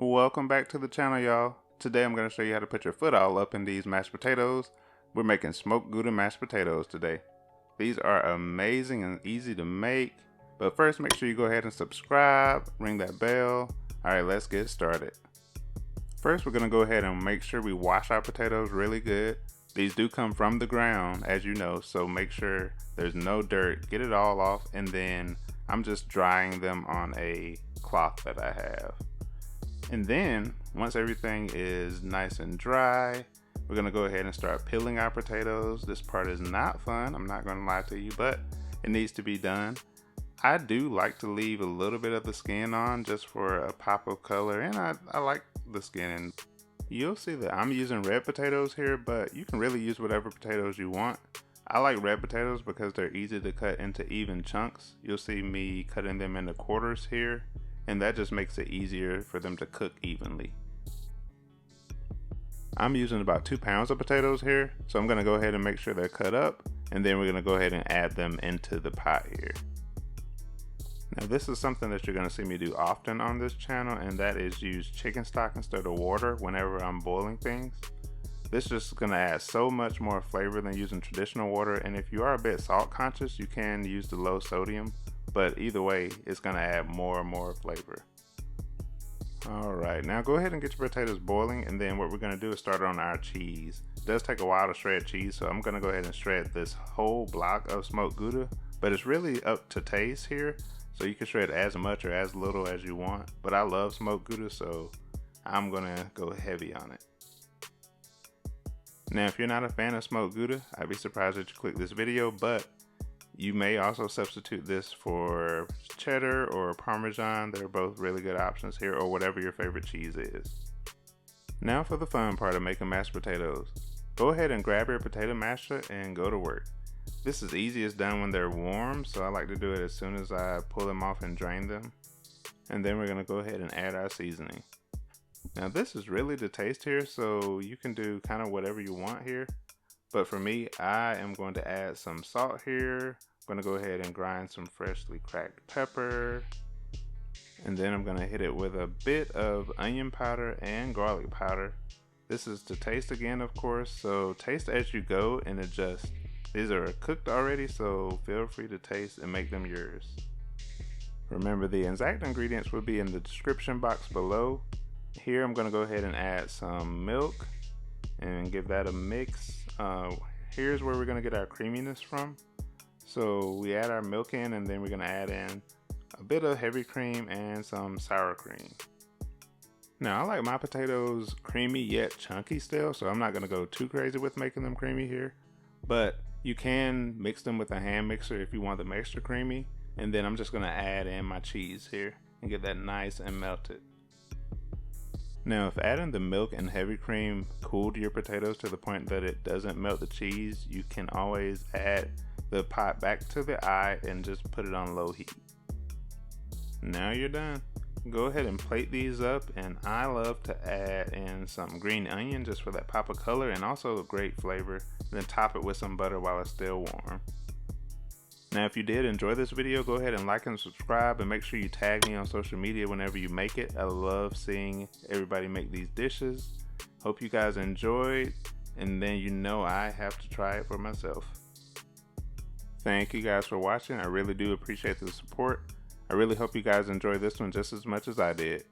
Welcome back to the channel, y'all. Today I'm going to show you how to put your foot all up in these mashed potatoes. We're making smoked Gouda mashed potatoes today. These are amazing and easy to make. But first, make sure you go ahead and subscribe, ring that bell. Alright, let's get started. First, we're going to go ahead and make sure we wash our potatoes really good. These do come from the ground, as you know, so make sure there's no dirt. Get it all off, and then I'm just drying them on a cloth that I have. And then, once everything is nice and dry, we're going to go ahead and start peeling our potatoes. This part is not fun, I'm not going to lie to you, but it needs to be done. I do like to leave a little bit of the skin on just for a pop of color, and I like the skin. And you'll see that I'm using red potatoes here, but you can really use whatever potatoes you want. I like red potatoes because they're easy to cut into even chunks. You'll see me cutting them into quarters here, and that just makes it easier for them to cook evenly. I'm using about 2 pounds of potatoes here, so I'm going to go ahead and make sure they're cut up, and then we're going to go ahead and add them into the pot here. Now this is something that you're going to see me do often on this channel, and that is use chicken stock instead of water whenever I'm boiling things. This is just going to add so much more flavor than using traditional water, and if you are a bit salt conscious, you can use the low sodium, but either way, it's going to add more and more flavor. Alright, now go ahead and get your potatoes boiling, and then what we're going to do is start on our cheese. It does take a while to shred cheese, so I'm going to go ahead and shred this whole block of smoked Gouda, but it's really up to taste here. So you can shred as much or as little as you want, but I love smoked Gouda, so I'm gonna go heavy on it. Now if you're not a fan of smoked Gouda, I'd be surprised that you click this video, but you may also substitute this for cheddar or Parmesan. They're both really good options here, or whatever your favorite cheese is. Now for the fun part of making mashed potatoes. Go ahead and grab your potato masher and go to work. This is easiest done when they're warm, so I like to do it as soon as I pull them off and drain them. And then we're going to go ahead and add our seasoning. Now this is really the taste here, so you can do kind of whatever you want here. But for me, I am going to add some salt here. I'm going to go ahead and grind some freshly cracked pepper. And then I'm going to hit it with a bit of onion powder and garlic powder. This is to taste again, of course, so taste as you go and adjust. These are cooked already, so feel free to taste and make them yours. Remember, the exact ingredients will be in the description box below. Here I'm going to go ahead and add some milk and give that a mix. Here's where we're going to get our creaminess from. So we add our milk in, and then we're going to add in a bit of heavy cream and some sour cream. Now I like my potatoes creamy yet chunky still, so I'm not going to go too crazy with making them creamy here. But you can mix them with a hand mixer if you want them extra creamy. And then I'm just going to add in my cheese here and get that nice and melted. Now if adding the milk and heavy cream cooled your potatoes to the point that it doesn't melt the cheese, you can always add the pot back to the eye and just put it on low heat. Now you're done. Go ahead and plate these up, and I love to add in some green onion just for that pop of color and also a great flavor. Then top it with some butter while it's still warm. Now if you did enjoy this video, go ahead and like and subscribe, and make sure you tag me on social media whenever you make it. I love seeing everybody make these dishes. Hope you guys enjoyed, and then you know I have to try it for myself. Thank you guys for watching. I really do appreciate the support. I really hope you guys enjoy this one just as much as I did.